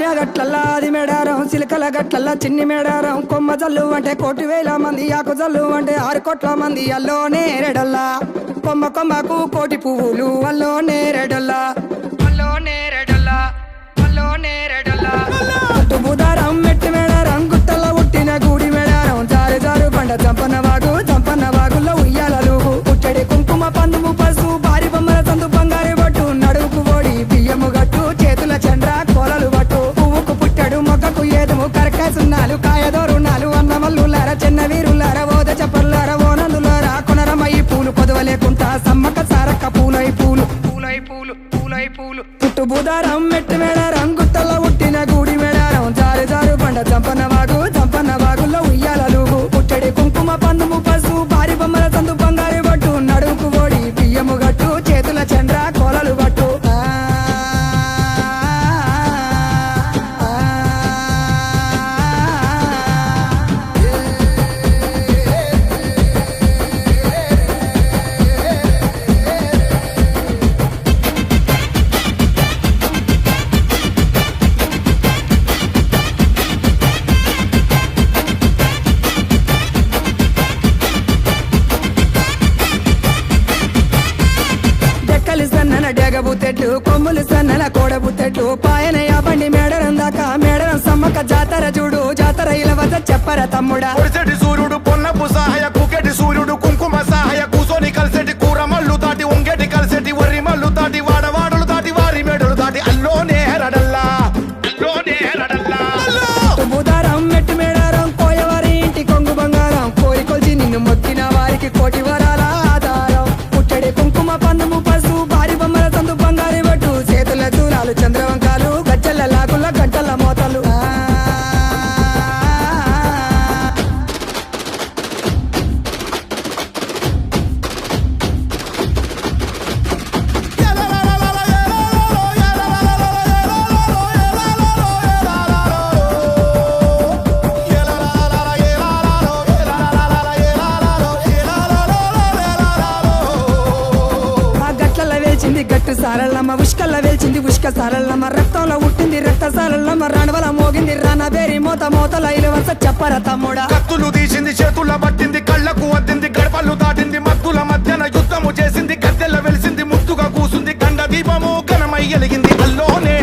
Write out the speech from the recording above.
ఆయన గట్లల్లా అది మేడారం చిలకల గట్లల్లా చిన్ని మేడారం కొమ్మ జల్లు అంటే 1,000 మంది ఆకు జల్లు అంటే 6 కోట్ల మంది అల్లో నేరెడల్లా కొమ్మ కొమ్మకు 1,000 పువ్వులు అల్లో నేరెడల్లా అల్లో నేరెడల్లా అల్లో నేరెడల్లా అటు బుధారం మెట్టి మేడారం గుట్టల్లో పుట్టిన గూడి మేడారం జారు జారు బండ చంపన్న వాగుల్లో ఉయ్యాలలు పుట్టడి కుంకుమ పందుము పసుపు భారీ బొమ్మల సందు బంగారు బట్టు నడువుకు ఓడి బియ్యము గట్టు చేతుల చంద్ర కోలలు బట్టు పువ్వుకు పుట్టడు మొక్కకు ఏదుము కరకాసున్నాలు కాయదోరున్నాలు అన్నమల్లులార చిన్న వీరులార ఓద చెప్పల్లార ఓనందులార కొనరమయ్యి పూలు కొదవలేకుంటా సమ్మక సారక్క పూలై పూలు పూలై పూలు పూలై పూలు పుట్టు బుధారం మెట్టి మేడారం గుట్టల్లో పుట్టిన గూడి మేడారం జారు జారు బండ చంపన్న వాగుల్లో ఉయ్యాలలు పుట్టడి కుంకుమ పందుము పసుపు భారీ బొమ్మల సందు బంగారు బట్టు నడువుకు ఓడి బియ్యము గట్టు చేతుల చంద్ర కోలలు బట్టు డెగబుతెట్లు కొమ్ములు సన్నల కోడబుతెట్లు పాయన యాబండి మేడరం దాకా మేడరం సమ్మక్క జాతర చూడు జాతర ఇలా వద్ద చెప్పర తమ్ముడా సూర్యుడు పొన్నపు సహాయ కుకెటి సూర్యుడు కుంకుమ సహాయ కూసోని కలిసెటి కూర మల్లు దాటి ఉంగెటి కలిసెటి వరి మల్లు దాటి వాడవాడలు దాటి వారి మేడలు దాటి అల్లోనే హెరడల్లా అల్లోనే హెరడల్లా బుధారం మెట్టి మేడారం కోయవారి ఇంటి కొంగు బంగారం కోరి కొలిచి నిన్ను మొక్కిన వారికి 1,000 వరాల ఆధారం పుట్టడి కుంకుమ పందుము పసుపు భారీ బొమ్మల సందు బంగారు బట్టు చేతుల చూరాలు చంద్రవంకాలు గజ్జల లాగుల గంటల మోతలు గట్టు సారల్లమ్మ ఉష్కల్ల వేల్చింది ఉష్క సారల్లమ్మ రక్తంలో ఉట్టింది రక్త సారల్లమ్మ రణవల మోగింది రానబేరి మోతల ఇలవస చెప్పర తమ్ముడా కత్తులు తీసింది చేతుల పట్టింది కళ్ళకు వద్దింది గడపలు దాటింది మత్తుల మధ్యన యుద్ధము చేసింది గద్దెల వెలిసింది ముద్దుగా కూసుంది కండ దీపము ఘనమై ఎలిగింది అల్లోనే